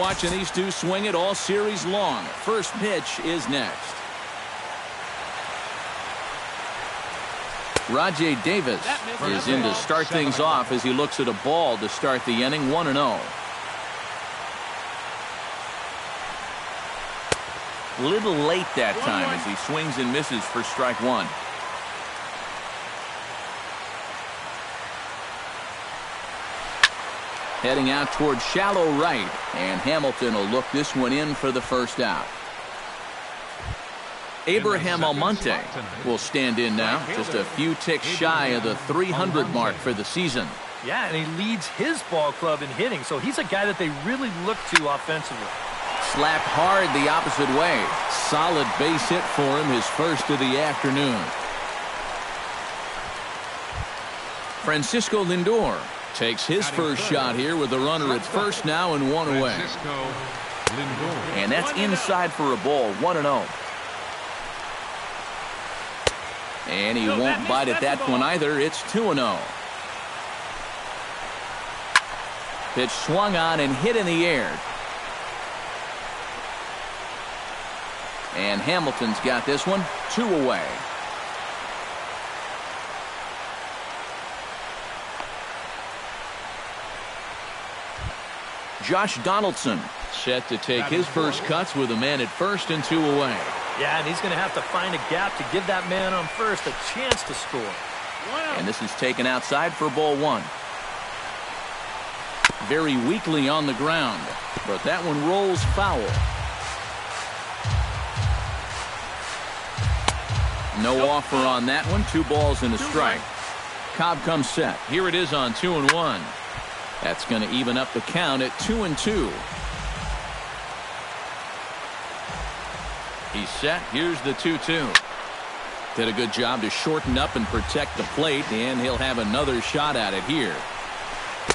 watching these two swing it all series long. First pitch is next. Rajay Davis is in to start things off as he looks at a ball to start the inning. 1-0. Little late that time as he swings and misses for strike one. Heading out toward shallow right, and Hamilton will look this one in for the first out. Abraham Almonte will stand in now, just a few ticks shy of the 300 mark for the season. Yeah, and he leads his ball club in hitting, so he's a guy that they really look to offensively. Slapped hard the opposite way. Solid base hit for him, his first of the afternoon. Francisco Lindor takes his first shot here with the runner at first now and one away. And that's inside for a ball. 1-0. And he won't bite at that one either. It's 2-0. Pitch swung on and hit in the air. And Hamilton's got this one. 2 away. Josh Donaldson set to take his first cuts with a man at first and 2 away. Yeah, and he's going to have to find a gap to give that man on first a chance to score. And this is taken outside for ball one. Very weakly on the ground, but that one rolls foul. No offer on that one. 2 balls and a strike. Cobb comes set. Here it is on 2-1. That's going to even up the count at 2-2. He's set. Here's the 2-2. Did a good job to shorten up and protect the plate, and he'll have another shot at it here.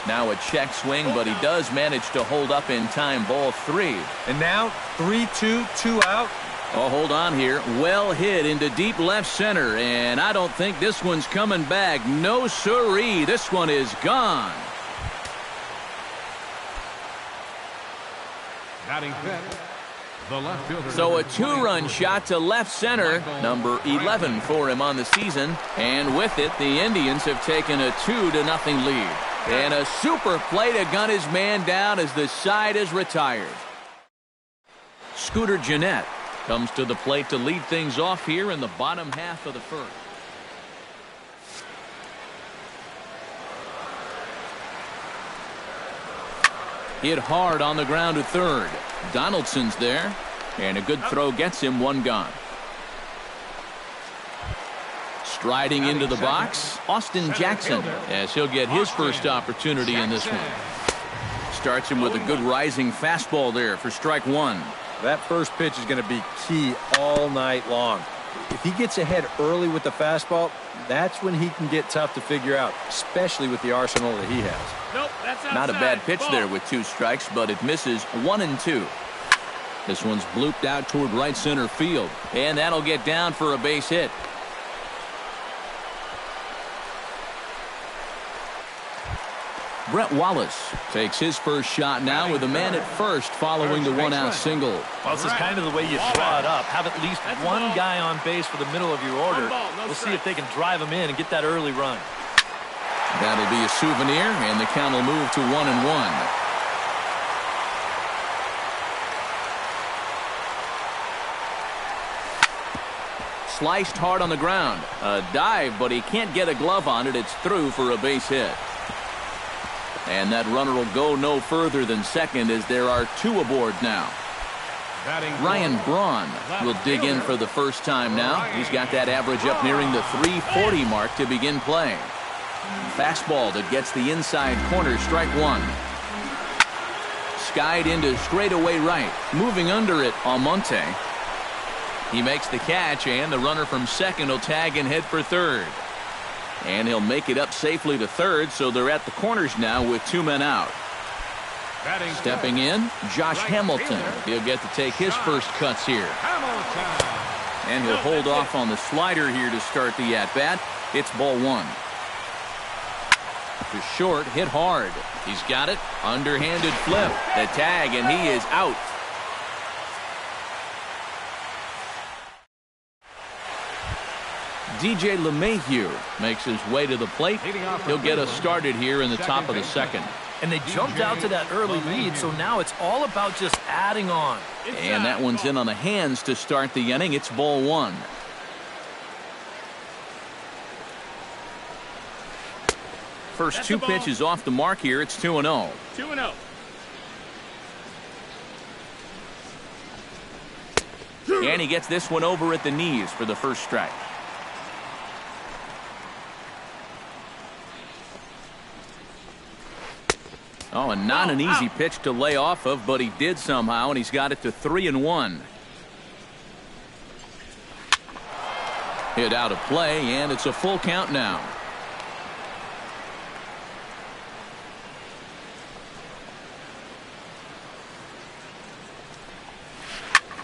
Now a check swing, but he does manage to hold up in time. Ball 3. And now 3-2, 2 out. Oh, hold on here. Well hit into deep left center, and I don't think this one's coming back. No siree. This one is gone. Batting fifth, the left fielder. So a 2-run shot to left center, number 11 for him on the season, and with it, the Indians have taken a 2-0 lead. And a super play to gun his man down as the side is retired. Scooter Gennett comes to the plate to lead things off here in the bottom half of the first. Hit hard on the ground to third. Donaldson's there, and a good throw gets him. 1 gone. Striding into the box, Austin Jackson, as he'll get his first opportunity in this one. Starts him with a good rising fastball there for strike 1. That first pitch is going to be key all night long. If he gets ahead early with the fastball, that's when he can get tough to figure out, especially with the arsenal that he has. Nope, that's outside. Not a bad pitch there with 2 strikes, but it misses. 1-2. This one's blooped out toward right center field, and that'll get down for a base hit. Brett Wallace takes his first shot now with a man at first following the 1-out single. Well, this is kind of the way you draw it up. Have at least one guy on base for the middle of your order. We'll see if they can drive him in and get that early run. That'll be a souvenir, and the count will move to 1-1. Sliced hard on the ground. A dive, but he can't get a glove on it. It's through for a base hit. And that runner will go no further than second as there are 2 aboard now. Ryan Braun will dig in for the first time now. He's got that average up nearing the 340 mark to begin play. Fastball that gets the inside corner, strike 1. Skied into straightaway right. Moving under it, Almonte. He makes the catch, and the runner from second will tag and head for third. And he'll make it up safely to third, so they're at the corners now with 2 men out. Stepping in, Josh Hamilton. He'll get to take his first cuts here. And he'll hold off on the slider here to start the at-bat. It's ball 1. To short, hit hard. He's got it. Underhanded flip. The tag, and he is out. DJ LeMahieu makes his way to the plate. He'll get us started here in the top of the second. And they jumped out to that early lead, so now it's all about just adding on. And that one's in on the hands to start the inning. It's ball one. First two pitches off the mark here. It's 2-0. 2-0. And he gets this one over at the knees for the first strike. Oh, and not an easy pitch to lay off of, but he did somehow, and he's got it to 3-1. Hit out of play, and it's a full count now.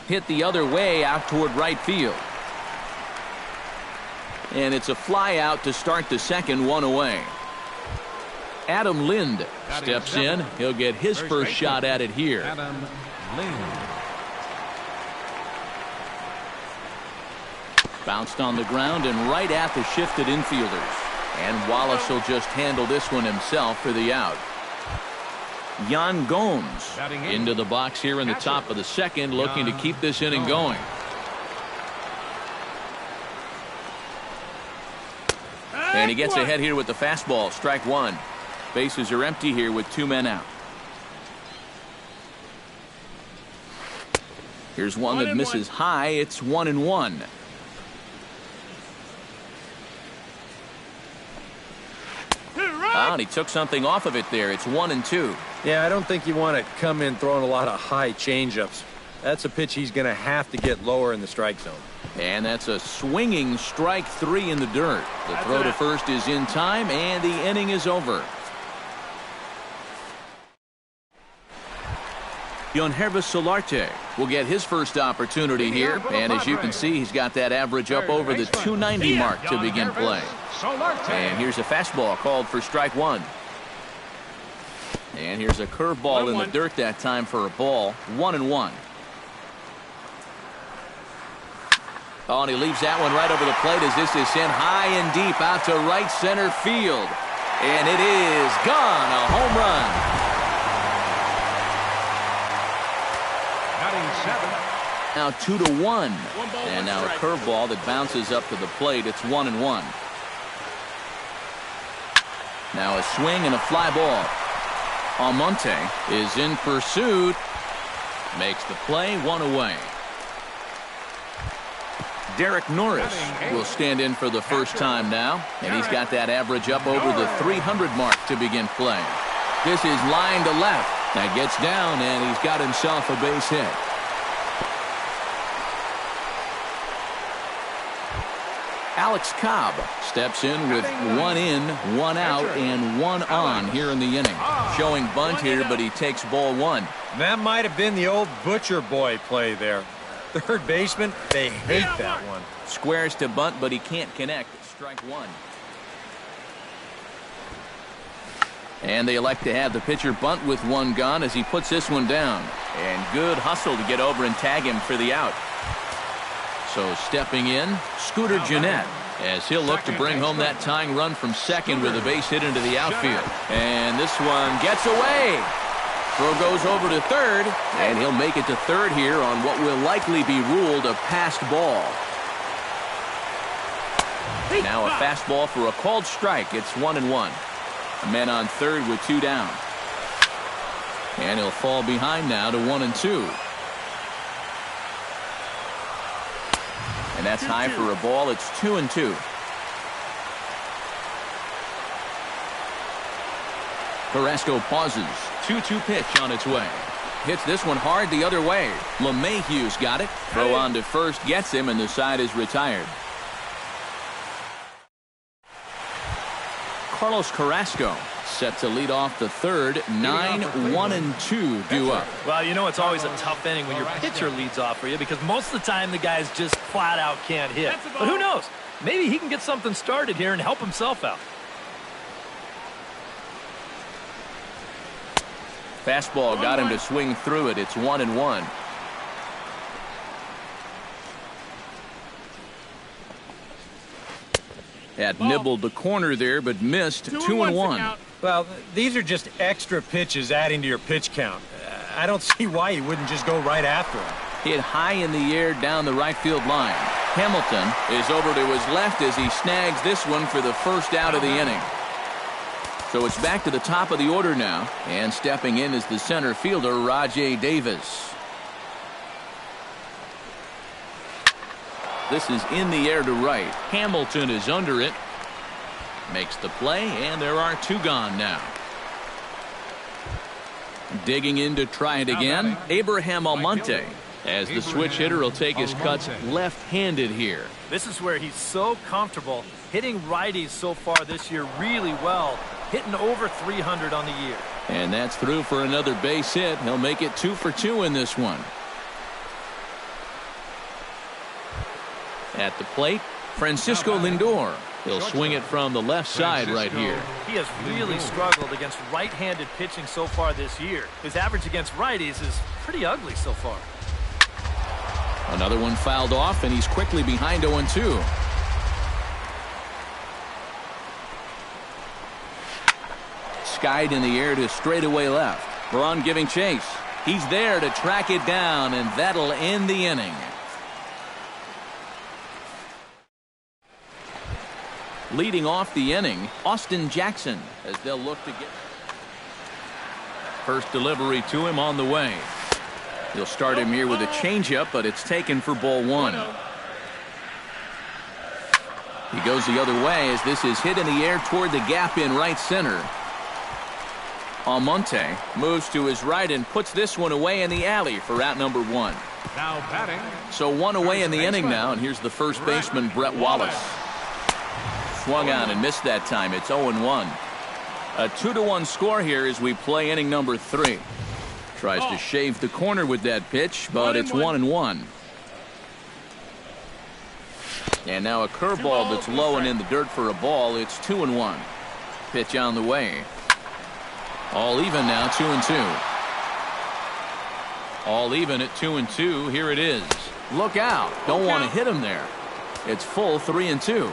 Hit the other way out toward right field. And it's a fly out to start the second, one away. Adam Lind steps in. He'll get his first shot at it here. Adam Lind. Bounced on the ground and right at the shifted infielders. And Wallace will just handle this one himself for the out. Yan Gomes into the box here in the top of the second, looking to keep this inning going. And he gets ahead here with the fastball. Strike one. Bases are empty here with two men out. Here's one that misses high. It's 1-1. And he took something off of it there. It's 1-2. Yeah, I don't think you want to come in throwing a lot of high changeups. That's a pitch he's going to have to get lower in the strike zone. And that's a swinging strike three in the dirt. The throw to first is in time, and the inning is over. Yonhervis Solarte will get his first opportunity here, and as you can see, he's got that average up over the 290 mark to begin play. And here's a fastball called for strike one. And here's a curveball in the dirt that time for a ball. 1-1. Oh, and he leaves that one right over the plate as this is sent high and deep out to right center field. And it is gone. A home run. Now 2-1. And now a curveball that bounces up to the plate. It's 1-1. Now a swing and a fly ball. Almonte is in pursuit. Makes the play, one away. Derek Norris will stand in for the first time now. And he's got that average up over the 300 mark to begin play. This is line to left. That gets down, and he's got himself a base hit. Alex Cobb steps in with one in, one out, and one on here in the inning. Showing bunt here, but he takes ball one. That might have been the old Butcher Boy play there. Third baseman, they hate that one. Squares to bunt, but he can't connect. Strike one. And they elect to have the pitcher bunt with one gone as he puts this one down. And good hustle to get over and tag him for the out. So stepping in, Scooter Gennett, as he'll look to bring home that tying run from second with a base hit into the outfield. And this one gets away. Throw goes over to third, and he'll make it to third here on what will likely be ruled a passed ball. Now a fastball for a called strike. It's 1-1. A man on third with two down. And he'll fall behind now to 1-2. And that's high for a ball. It's 2-2. Carrasco pauses. 2-2 pitch on its way. Hits this one hard the other way. LeMahieu's got it. Throw on to first gets him, and the side is retired. Carlos Carrasco set to lead off the third. 9-1-2 due up. Well, you know it's always a tough inning when your pitcher leads off for you because most of the time the guys just flat out can't hit. But who knows? Maybe he can get something started here and help himself out. Fastball got him to swing through it. It's 1-1. Had nibbled the corner there, but missed. 2-1. Well, these are just extra pitches adding to your pitch count. I don't see why you wouldn't just go right after him. Hit high in the air down the right field line. Hamilton is over to his left as he snags this one for the first out of the inning. So it's back to the top of the order now, and stepping in is the center fielder, Rajay Davis. This is in the air to right. Hamilton is under it. Makes the play, and there are 2 gone now. Digging in to try it again, Abraham Almonte, as the switch hitter will take his cuts left-handed here. This is where he's so comfortable hitting righties so far this year really well, hitting over 300 on the year. And that's through for another base hit. He'll make it 2 for 2 in this one. At the plate, Francisco Lindor. He'll swing it from the left side right here. He has really struggled against right-handed pitching so far this year. His average against righties is pretty ugly so far. Another one fouled off, and he's quickly behind 0-2. Skied in the air to straightaway left. Braun giving chase. He's there to track it down, and that'll end the inning. Leading off the inning, Austin Jackson, as they'll look to get first delivery to him on the way. He'll start him here with a changeup, but it's taken for ball 1. He goes the other way as this is hit in the air toward the gap in right center. Almonte moves to his right and puts this one away in the alley for out number 1. Now batting. So 1 away in the inning now, and here's the first baseman, Brett Wallace. Swung on and missed that time. It's 0-1. A 2-1 score here as we play inning number 3. Tries to shave the corner with that pitch, but it's 1-1. And now a curveball that's low and in the dirt for a ball. It's 2-1. Pitch on the way. All even now, 2-2. All even at 2-2. Here it is. Look out. Don't want to hit him there. It's full 3-2.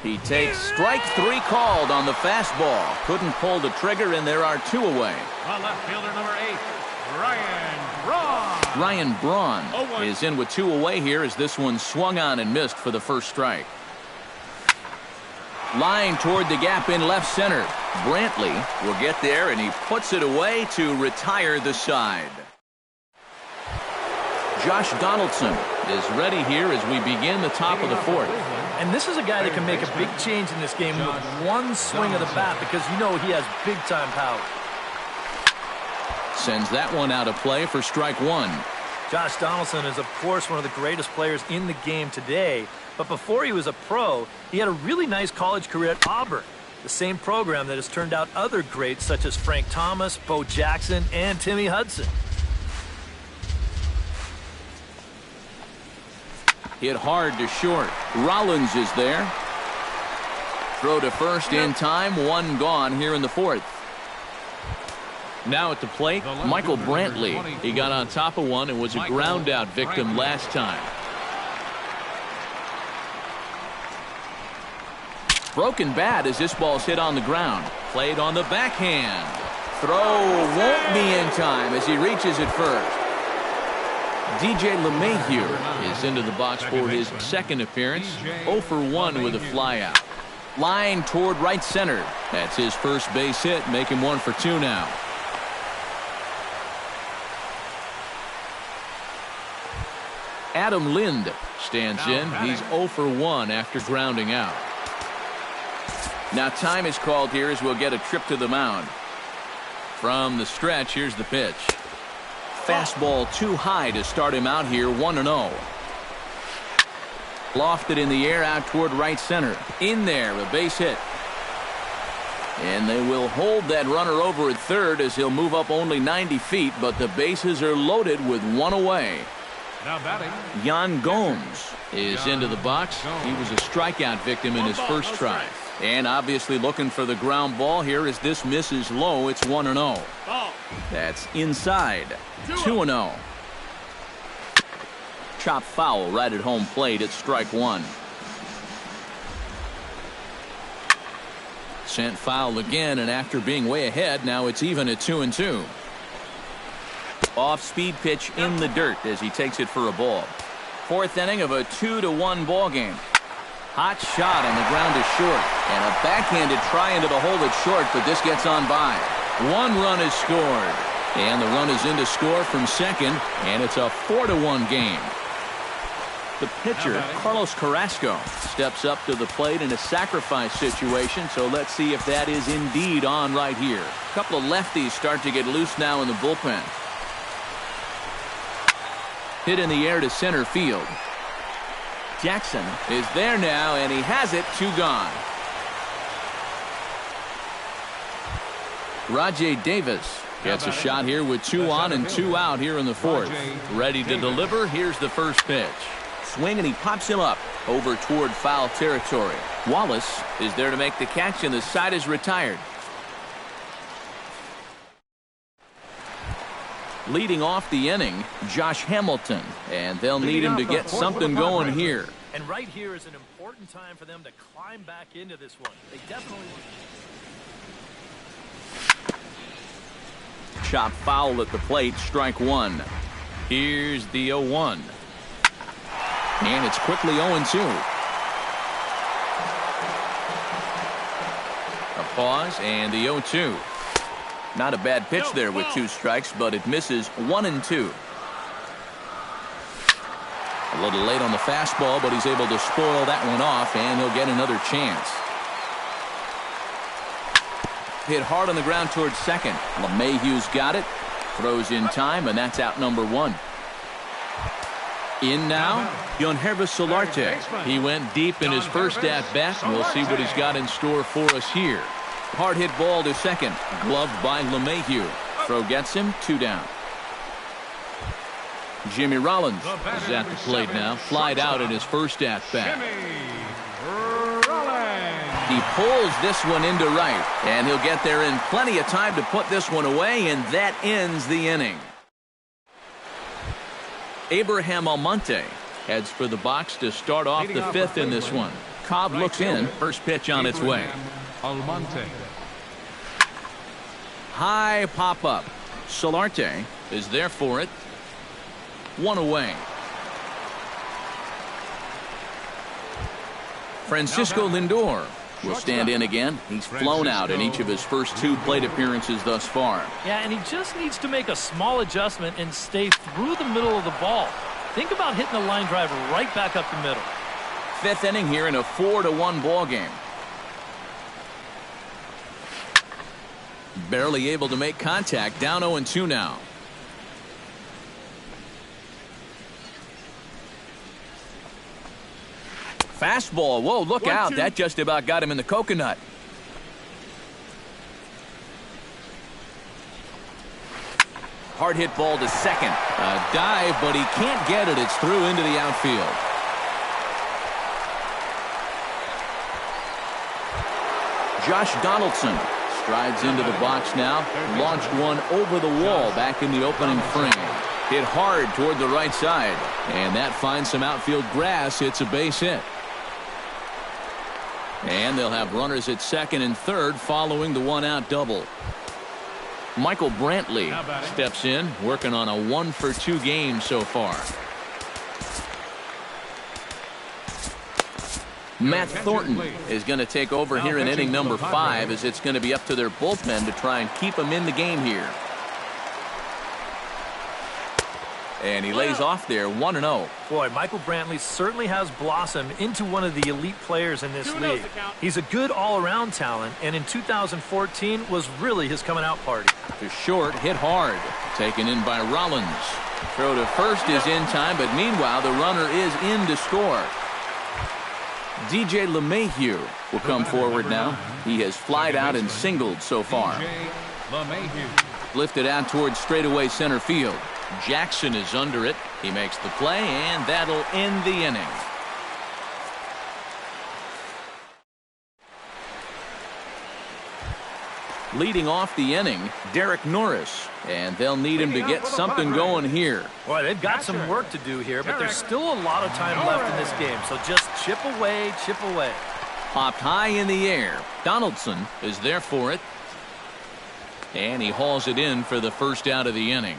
He takes strike 3 called on the fastball. Couldn't pull the trigger, and there are 2 away. The left fielder, number 8, Ryan Braun. Ryan Braun is in with 2 away here as this one swung on and missed for the first strike. Line toward the gap in left center. Brantley will get there, and he puts it away to retire the side. Josh Donaldson is ready here as we begin the top of the 4th. And this is a guy that can make a big change in this game with one swing of the bat because you know he has big-time power. Sends that one out of play for strike 1. Josh Donaldson is, of course, one of the greatest players in the game today. But before he was a pro, he had a really nice college career at Auburn, the same program that has turned out other greats such as Frank Thomas, Bo Jackson, and Timmy Hudson. Hit hard to short. Rollins is there. Throw to first in time. 1 gone here in the 4th. Now at the plate, Michael Brantley. He got on top of one and was a ground out victim last time. Broken bat as this ball's hit on the ground. Played on the backhand. Throw won't be in time as he reaches it first. DJ LeMahieu is into the box for his second appearance. 0 for 1 with a flyout. Line toward right center. That's his first base hit. Make him 1 for 2 now. Adam Lind stands in. He's 0 for 1 after grounding out. Now time is called here as we'll get a trip to the mound. From the stretch, here's the pitch. Fastball too high to start him out here, 1-0. Lofted in the air out toward right center. In there, a base hit. And they will hold that runner over at third as he'll move up only 90 feet, but the bases are loaded with 1 away. Now batting, Yan Gomes is into the box. He was a strikeout victim in his first try. And obviously looking for the ground ball here as this misses low. It's 1-0. That's inside. 2-0. Chop foul right at home plate. It's strike one. Sent foul again, and after being way ahead, now it's even at 2-2. Off-speed pitch in the dirt as he takes it for a ball. Fourth inning of a 2-1 ball game. Hot shot on the ground is short, and a backhanded try into the hole that's short, but this gets on by. One run is scored, and the run is in to score from second, and it's a 4-1 game. The pitcher, Carlos Carrasco, steps up to the plate in a sacrifice situation, so let's see if that is indeed on right here. A couple of lefties start to get loose now in the bullpen. Hit in the air to center field. Jackson is there now, and he has it. 2 gone. Rajay Davis gets a shot here with 2 on and 2 out here in the fourth. Ready to deliver. Here's the first pitch. Swing, and he pops him up over toward foul territory. Wallace is there to make the catch, and the side is retired. Leading off the inning, Josh Hamilton, and they'll need him to get something going here. And right here is an important time for them to climb back into this one. They definitely want. Chop foul at the plate, strike one. Here's the 0-1. And it's quickly 0-2. A pause and the 0-2. Not a bad pitch there with 2 strikes, but it misses 1-2. A little late on the fastball, but he's able to spoil that one off, and he'll get another chance. Hit hard on the ground towards second. LeMahieu's got it. Throws in time, and that's out number 1. In now, Yonhervis Solarte. He went deep in his first at-bat, and we'll see what he's got in store for us here. Hard hit ball to second. Gloved by LeMahieu. Throw gets him. 2 down. Jimmy Rollins is at the plate now. Flied out in his first at-bat. He pulls this one into right, and he'll get there in plenty of time to put this one away, and that ends the inning. Abraham Almonte heads for the box to start off the 5th in this one. Cobb looks in. First pitch on its way. Almonte. High pop-up. Solarte is there for it. 1 away. Francisco Lindor will stand in again. He's flown out in each of his first 2 plate appearances thus far. Yeah, and he just needs to make a small adjustment and stay through the middle of the ball. Think about hitting a line drive right back up the middle. 5th inning here in a 4-1 ball game. Barely able to make contact. Down 0-2 now. Fastball. Whoa, look out. That just about got him in the coconut. Hard hit ball to second. A dive, but he can't get it. It's through into the outfield. Josh Donaldson strides into the box now. Launched one over the wall back in the opening frame. Hit hard toward the right side. And that finds some outfield grass. It's a base hit. And they'll have runners at second and third following the 1-out double. Michael Brantley steps in, working on a 1-for-2 game so far. Matt Thornton is going to take over here in inning number 5, as it's going to be up to their bullpen to try and keep him in the game here. And he lays off there, 1-0. Boy, Michael Brantley certainly has blossomed into one of the elite players in this league. He's a good all-around talent, and in 2014 was really his coming-out party. To short, hit hard. Taken in by Rollins. Throw to first is in time, but meanwhile the runner is in to score. DJ LeMahieu will come forward now. He has flied out and singled so far. Lifted out towards straightaway center field. Jackson is under it. He makes the play, and that'll end the inning. Leading off the inning, Derek Norris. And they'll need him to get something going here. Boy, they've got some work to do here, but there's still a lot of time left in this game. So just chip away, chip away. Popped high in the air. Donaldson is there for it. And he hauls it in for the first out of the inning.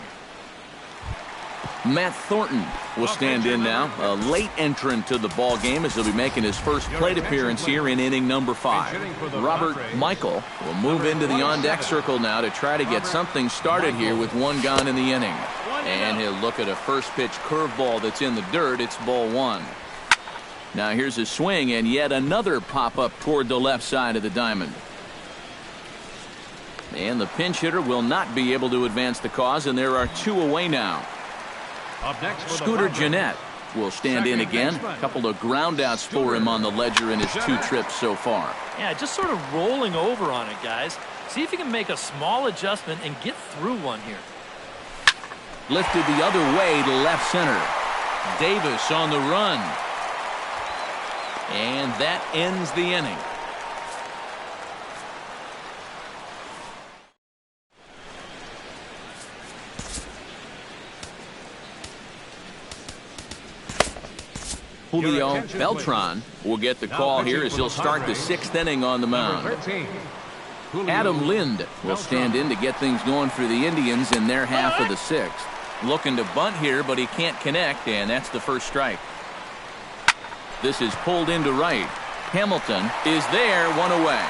Matt Thornton will stand in now, a late entrant to the ball game as he'll be making his first plate appearance here in inning number 5. Robert Michael will move into the on-deck circle now to try to get something started here with one gone in the inning. And he'll look at a first pitch curveball that's in the dirt. It's ball 1. Now here's a swing and yet another pop-up toward the left side of the diamond. And the pinch hitter will not be able to advance the cause, and there are 2 away now. Scooter Gennett will stand in again. A couple of groundouts for him on the ledger in his 2 trips so far. Yeah, just sort of rolling over on it, guys. See if you can make a small adjustment and get through one here. Lifted the other way to left center. Davis on the run. And that ends the inning. Julio Beltran will get the call here as he'll start the 6th inning on the mound. Adam Lind will stand in to get things going for the Indians in their half of the 6th. Looking to bunt here, but he can't connect, and that's the first strike. This is pulled into right. Hamilton is there, 1 away.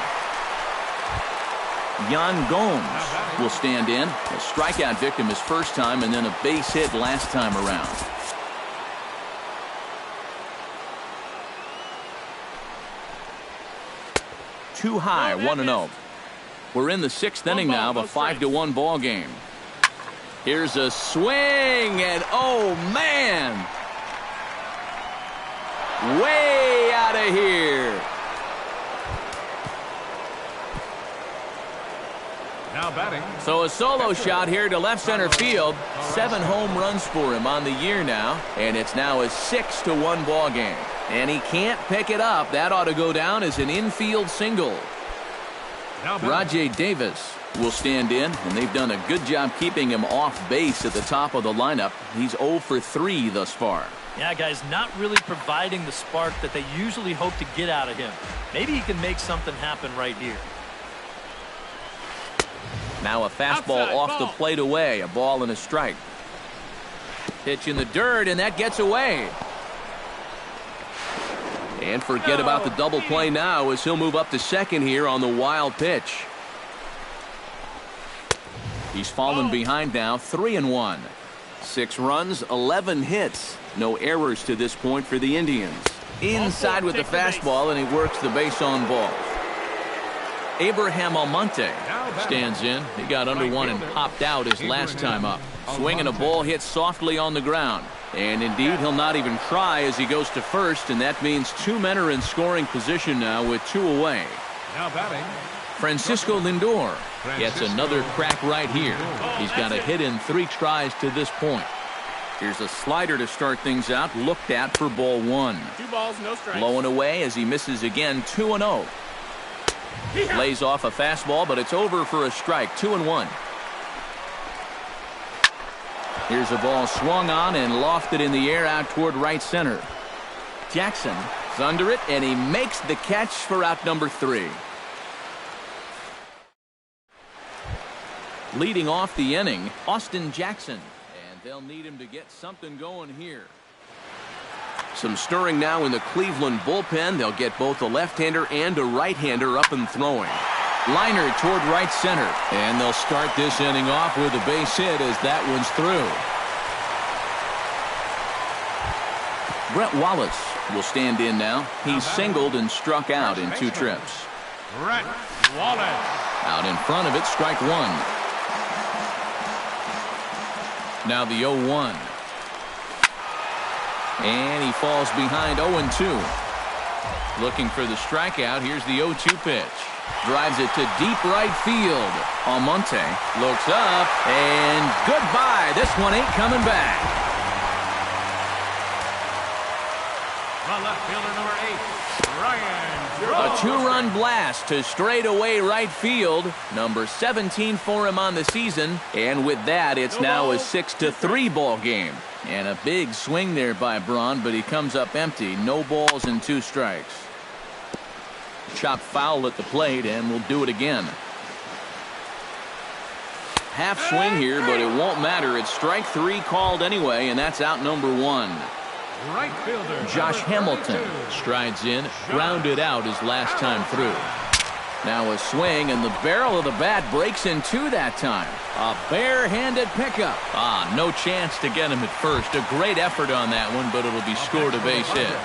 Yan Gomes will stand in. A strikeout victim his first time, and then a base hit last time around. Too high, 1-0. We're in the 6th inning now of a 5-1 ball game. Here's a swing, and oh man, way out of here. Now batting. So a solo shot here to left center field. 7 home runs for him on the year now, and it's now a 6-1 ball game. And he can't pick it up. That ought to go down as an infield single. Rajay Davis will stand in, and they've done a good job keeping him off base at the top of the lineup. He's 0 for 3 thus far. Yeah, guys, not really providing the spark that they usually hope to get out of him. Maybe he can make something happen right here. Now a fastball off the plate away. A ball and a strike. Pitch in the dirt, and that gets away. And forget about the double play now as he'll move up to second here on the wild pitch. He's fallen behind now, 3-1. 6 runs, 11 hits. No errors to this point for the Indians. Inside with the fastball, and he works the base on balls. Abraham Almonte stands in. He got under one and popped out his last time up. Swinging a ball hit softly on the ground. And indeed, he'll not even try as he goes to first, and that means 2 men are in scoring position now with 2 away. Now batting. Francisco Lindor gets another crack right here. He's got a hit in 3 tries to this point. Here's a slider to start things out, looked at for ball 1. 2 balls, no strikes. Low and away as he misses again, 2-0. Lays off a fastball, but it's over for a strike, 2-1. Here's a ball swung on and lofted in the air out toward right center. Jackson is under it, and he makes the catch for out number 3. Leading off the inning, Austin Jackson. And they'll need him to get something going here. Some stirring now in the Cleveland bullpen. They'll get both a left-hander and a right-hander up and throwing. Liner toward right center. And they'll start this inning off with a base hit as that one's through. Brett Wallace will stand in now. He's singled and struck out in 2 trips. Brett Wallace. Out in front of it, strike 1. Now the 0-1. And he falls behind 0-2. Looking for the strikeout. Here's the 0-2 pitch. Drives it to deep right field. Almonte looks up, and goodbye. This one ain't coming back. The left fielder, number 8, Ryan A two-run blast to straightaway right field. Number 17 for him on the season. And with that, it's now a 6-3 ball game. And a big swing there by Braun, but he comes up empty. No balls and 2 strikes. Chop foul at the plate, and we'll do it again. Half swing here, but it won't matter. It's strike 3 called anyway, and that's out number 1. Right fielder Josh Hamilton strides in, grounded out his last time through. Now a swing, and the barrel of the bat breaks in 2 that time. A barehanded pickup. No chance to get him at first. A great effort on that one, but it'll be scored a base hit.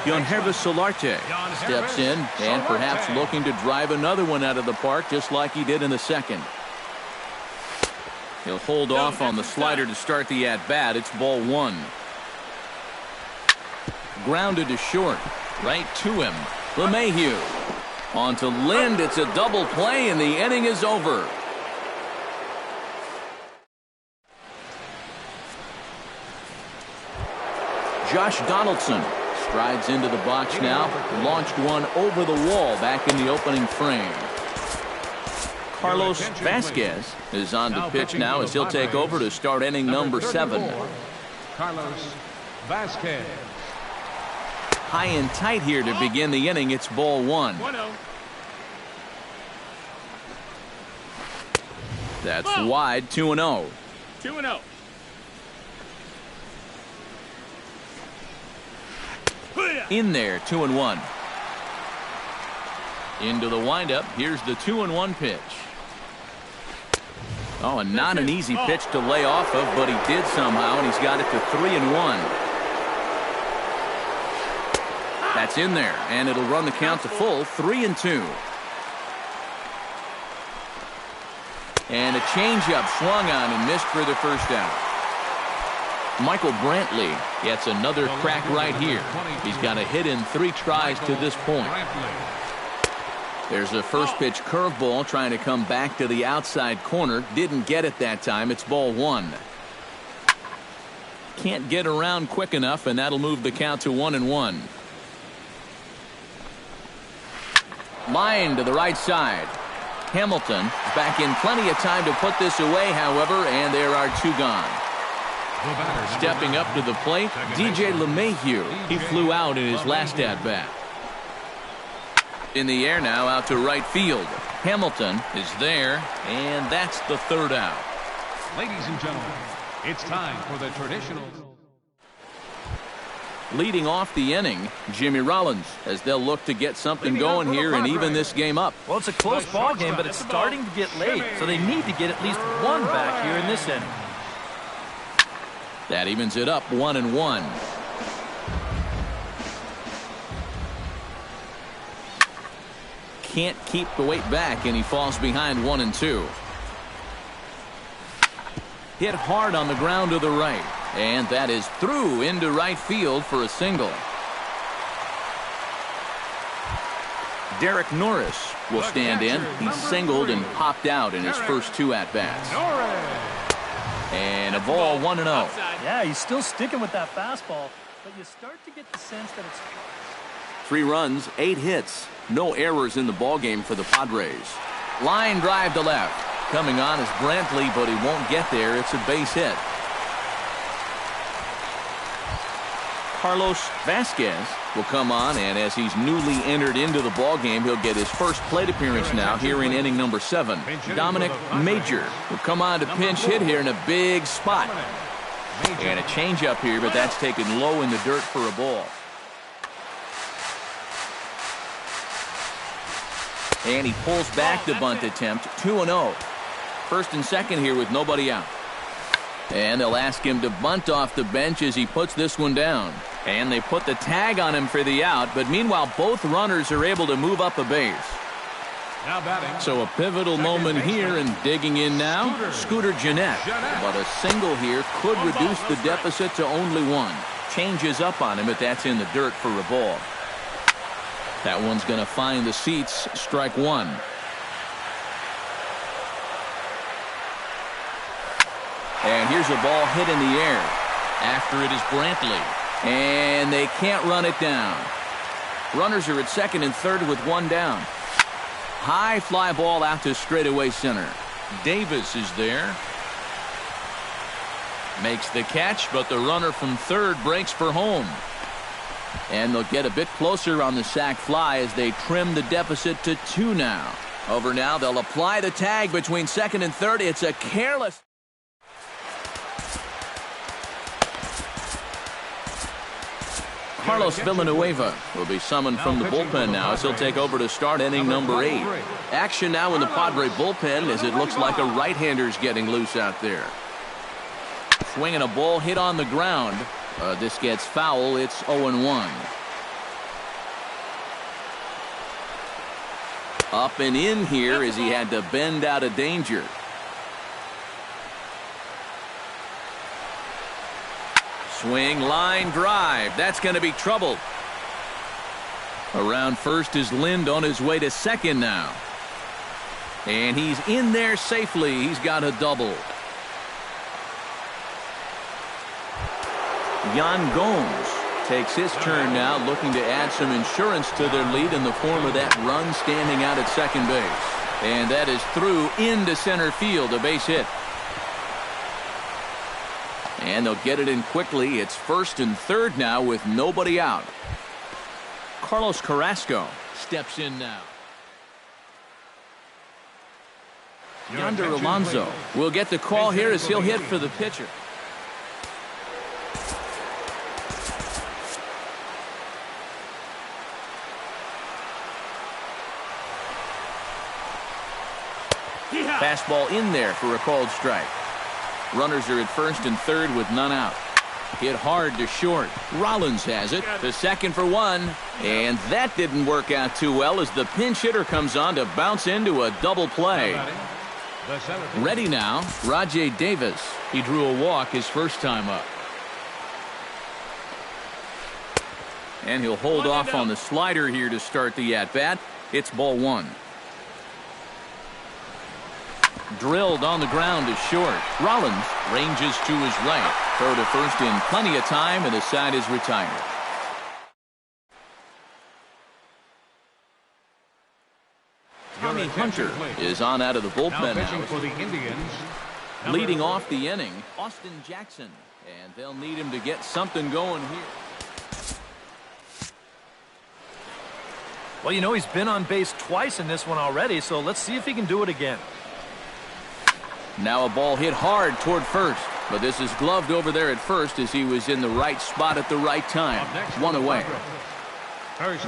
Yangervis Solarte steps in and perhaps looking to drive another one out of the park just like he did in the second. He'll hold off on the slider to start the at-bat. It's ball 1. Grounded to short. Right to him. LeMahieu. On to Lind. It's a double play, and the inning is over. Josh Donaldson strides into the box now. Launched one over the wall back in the opening frame. Carlos Vasquez is on to pitch now as he'll take over to start inning number 7. Carlos Vasquez. High and tight here to begin the inning. It's ball 1. That's wide. 2-0. 2-0. In there. 2-1. Into the windup. Here's the 2-1 pitch. Oh, and not an easy pitch to lay off of, but he did somehow, and he's got it to 3-1. That's in there, and it'll run the count to full. 3-2. And a changeup swung on and missed for the first out. Michael Brantley gets another crack right here. He's got a hit in 3 tries to this point. There's a first pitch curveball trying to come back to the outside corner. Didn't get it that time. It's ball 1. Can't get around quick enough, and that'll move the count to 1-1. Line to the right side. Hamilton is back in plenty of time to put this away, however, and there are 2 gone. Stepping up to the plate, DJ LeMahieu. He flew out in his last at-bat. In the air now, out to right field. Hamilton is there, and that's the 3rd out. Ladies and gentlemen, it's time for the traditional. Leading off the inning, Jimmy Rollins, as they'll look to get something going here and even this game up. Well, it's a close ball game, but it's starting to get late, so they need to get at least 1 back here in this inning. That evens it up 1-1. Can't keep the weight back, and he falls behind 1-2. Hit hard on the ground to the right, and that is through into right field for a single. Derek Norris will stand in. He's singled and popped out in his first 2 at-bats. And a ball 1-0. Yeah, he's still sticking with that fastball, but you start to get the sense that it's 3 runs, 8 hits. No errors in the ballgame for the Padres. Line drive to left. Coming on is Brantley, but he won't get there. It's a base hit. Carlos Vasquez will come on, and as he's newly entered into the ballgame, he'll get his first plate appearance now here in inning number 7. Dominic Major will come on to pinch hit here in a big spot. And a changeup here, but that's taken low in the dirt for a ball. And he pulls back the bunt attempt. 2-0. First and second here with nobody out. And they'll ask him to bunt off the bench as he puts this one down. And they put the tag on him for the out, but meanwhile both runners are able to move up a base. Now batting. So a pivotal moment here, and digging in now, Scooter Gennett. But a single here could reduce the deficit to only 1. Changes up on him, but that's in the dirt for a ball. That one's going to find the seats. Strike 1. And here's a ball hit in the air. After it is Brantley. And they can't run it down. Runners are at second and third with one down. High fly ball out to straightaway center. Davis is there. Makes the catch, but the runner from third breaks for home. And they'll get a bit closer on the sac fly as they trim the deficit to 2 now. Over now, they'll apply the tag between second and third. It's a careless. Carlos Villanueva will be summoned from the bullpen now as he'll take over to start inning number 8. Action now in the Padre bullpen as it looks like a right-hander's getting loose out there. Swinging a ball hit on the ground. This gets foul. It's 0-1. Up and in here as he had to bend out of danger. Swing, line drive. That's going to be trouble. Around first is Lind on his way to second now. And he's in there safely. He's got a double. Yan Gomes takes his turn now, looking to add some insurance to their lead in the form of that run standing out at second base. And that is through into center field, a base hit. And they'll get it in quickly. It's first and third now with nobody out. Carlos Carrasco steps in now. Yonder Alonso will get the call here as he'll hit for the pitcher. Fastball in there for a called strike. Runners are at first and third with none out. Hit hard to short. Rollins has it to second for 1. And that didn't work out too well as the pinch hitter comes on to bounce into a double play. Ready now, Rajay Davis. He drew a walk his first time up. And he'll hold off on the slider here to start the at-bat. It's ball 1. Drilled on the ground to short. Rollins ranges to his right. Throw to first in plenty of time, and the side is retired. Tommy Hunter is on out of the bullpen now. For the Indians, Leading off the inning, Austin Jackson. And they'll need him to get something going here. Well, you know, he's been on base twice in this one already, so let's see if he can do it again. Now a ball hit hard toward first, but this is gloved over there at first as he was in the right spot at the right time. 1 away.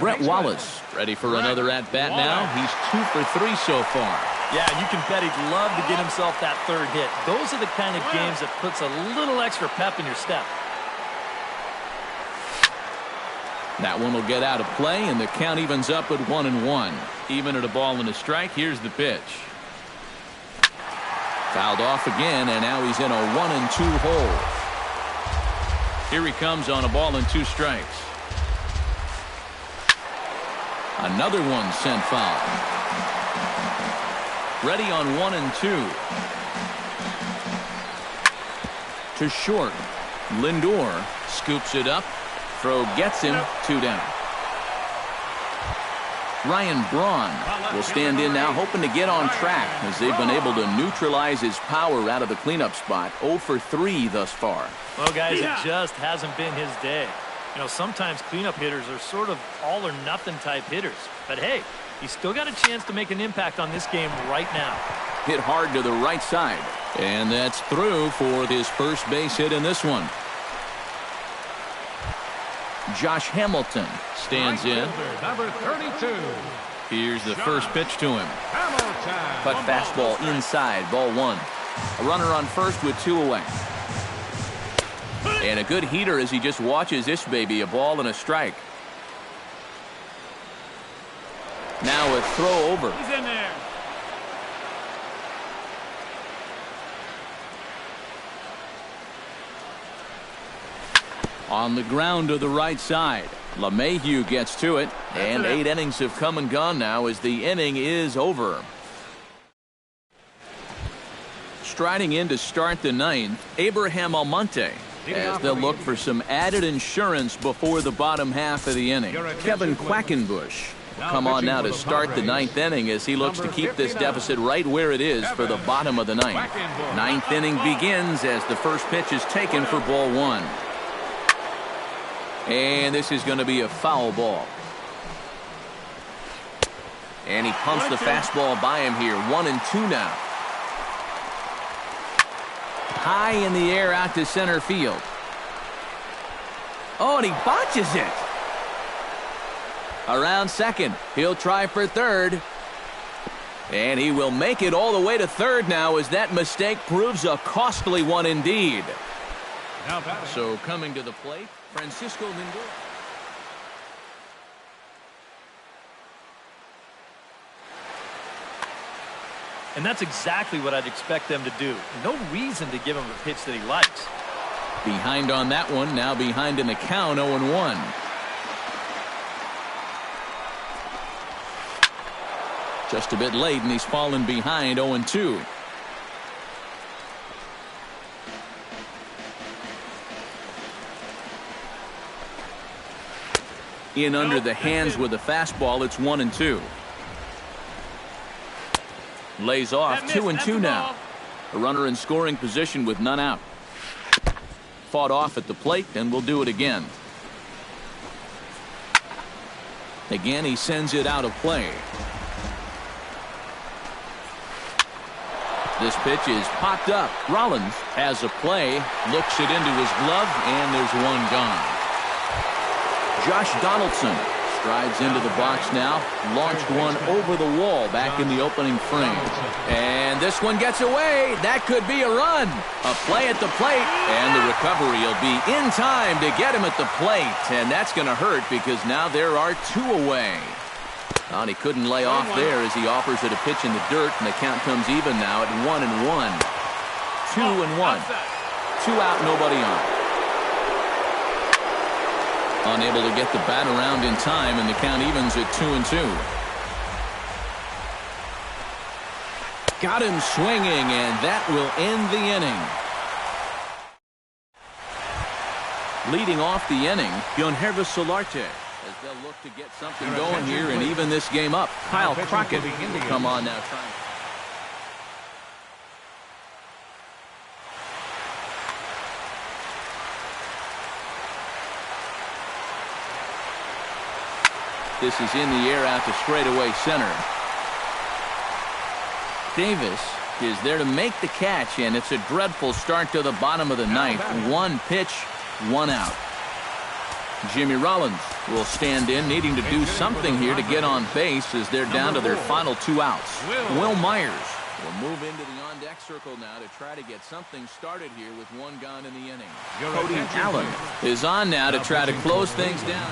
Brett Wallace ready for another at-bat now. He's 2 for 3 so far. Yeah, and you can bet he'd love to get himself that third hit. Those are the kind of games that puts a little extra pep in your step. That one will get out of play, and the count evens up at 1-1. Even at a ball and a strike. Here's the pitch. Fouled off again, and now he's in a 1-2 hole. Here he comes on a ball and 2 strikes. Another one sent foul. Ready on 1-2. To short. Lindor scoops it up. Throw gets him. 2 down. Ryan Braun will stand in now, hoping to get on track as they've been able to neutralize his power out of the cleanup spot. 0 for 3 thus far. Well, guys, it just hasn't been his day. You know, sometimes cleanup hitters are sort of all or nothing type hitters. But hey, he's still got a chance to make an impact on this game right now. Hit hard to the right side. And that's through for his first base hit in this one. Josh Hamilton stands in. Number 32. Here's the first pitch to him. Hamilton. Cut fastball inside, ball 1. A runner on first with 2 away. And a good heater as he just watches this baby, a ball and a strike. Now a throw over. He's in there. On the ground to the right side. LeMahieu gets to it. And 8 innings have come and gone now as the inning is over. Striding in to start the 9th, Abraham Almonte. as they'll look for some added insurance before the bottom half of the inning. Kevin Quackenbush will come on now to start the ninth inning as he looks to keep this deficit right where it is for the bottom of the ninth. Ninth inning begins as the first pitch is taken for ball one. And this is going to be a foul ball. And he pumps the fastball by him here. 1-2 now. High in the air out to center field. Oh, and he botches it. Around second. He'll try for third. And he will make it all the way to third now as that mistake proves a costly one indeed. So coming to the plate, Francisco Lindor. And that's exactly what I'd expect them to do. No reason to give him a pitch that he likes. Behind on that one, now behind in the count, 0-1. Just a bit late, and he's fallen behind, 0-2. In under the hands with a fastball, it's 1-2. Lays off, 2-2 now. A runner in scoring position with none out. Fought off at the plate, and will do it again. Again, he sends it out of play. This pitch is popped up. Rollins has a play, looks it into his glove, and there's one gone. Josh Donaldson strides into the box now, launched one over the wall back in the opening frame. And this one gets away. That could be a run. A play at the plate, and the recovery will be in time to get him at the plate. And that's going to hurt because now there are two away. And he couldn't lay off there as he offers it a pitch in the dirt, and the count comes even now at 1-1. 2-1. 2 out, nobody on. Unable to get the bat around in time, and the count evens at 2-2. Got him swinging, and that will end the inning. Leading off the inning, Yonhervis Solarte, as they'll look to get something going here and even this game up. Kyle Crockett will come on now trying. This is in the air out to straightaway center. Davis is there to make the catch, and it's a dreadful start to the bottom of the ninth. One pitch, one out. Jimmy Rollins will stand in, needing to do something here to get on base as they're down to their final 2 outs. Will Myers will move into the on-deck circle now to try to get something started here with one gone in the inning. Cody Allen is on now to try to close things down.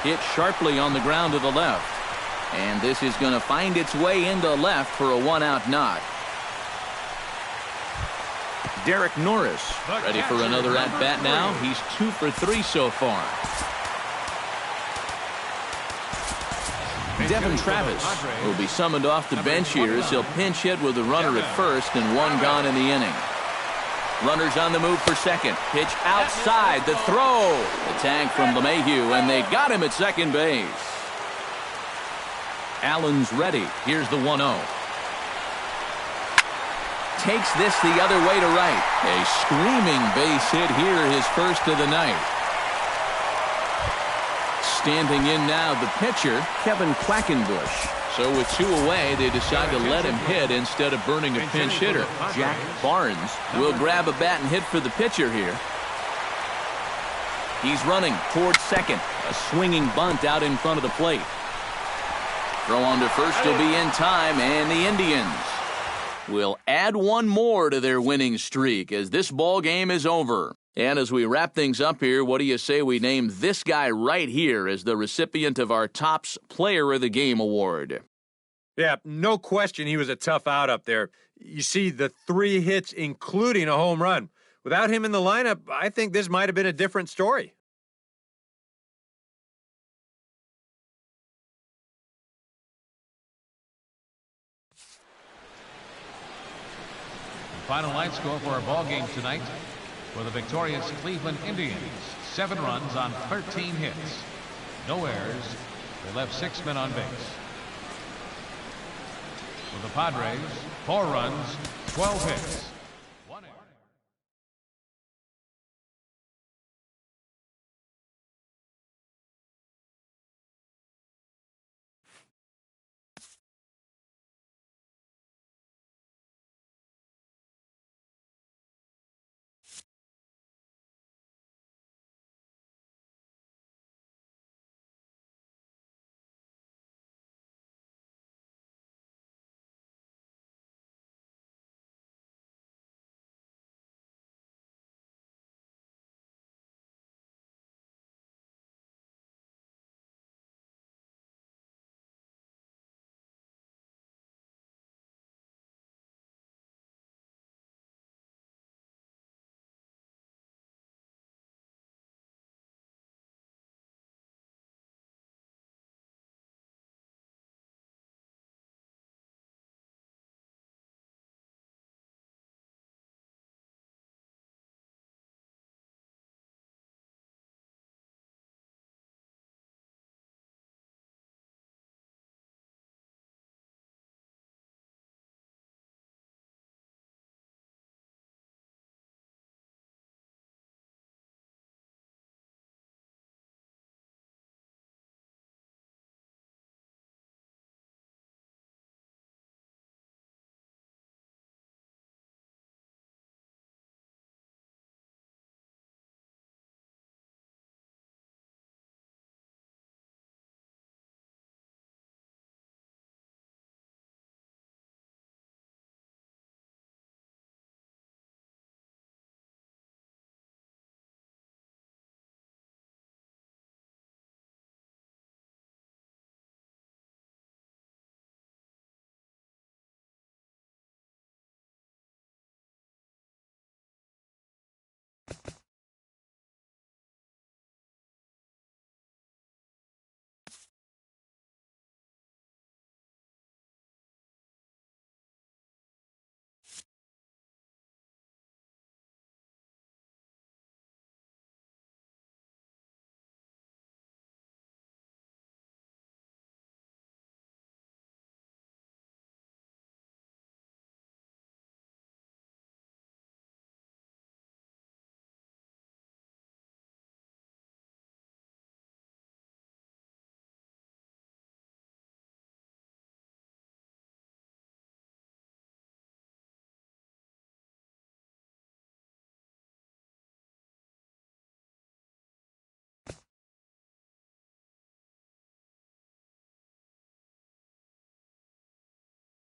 Hit sharply on the ground to the left. And this is going to find its way into left for a one-out knock. Derek Norris ready for another at-bat now. He's 2 for 3 so far. Devin Travis will be summoned off the bench here as he'll pinch hit with a runner at first and one gone in the inning. Runners on the move for second. Pitch outside. The throw. The tag from LeMahieu, and they got him at second base. Allen's ready. Here's the 1-0. Takes this the other way to right. A screaming base hit here, his first of the night. Standing in now, the pitcher, Kevin Quackenbush. So with 2 away, they decide to let him hit instead of burning a pinch hitter. Jack Barnes will grab a bat and hit for the pitcher here. He's running towards second. A swinging bunt out in front of the plate. Throw on to first will be in time, and the Indians will add one more to their winning streak as this ball game is over. And as we wrap things up here, what do you say we name this guy right here as the recipient of our Topps Player of the Game award? Yeah, no question he was a tough out up there. You see the 3 hits, including a home run. Without him in the lineup, I think this might have been a different story. Final line score for our ball game tonight for the victorious Cleveland Indians. 7 runs on 13 hits. No errors. They left 6 men on base. For the Padres, 4 runs, 12 hits.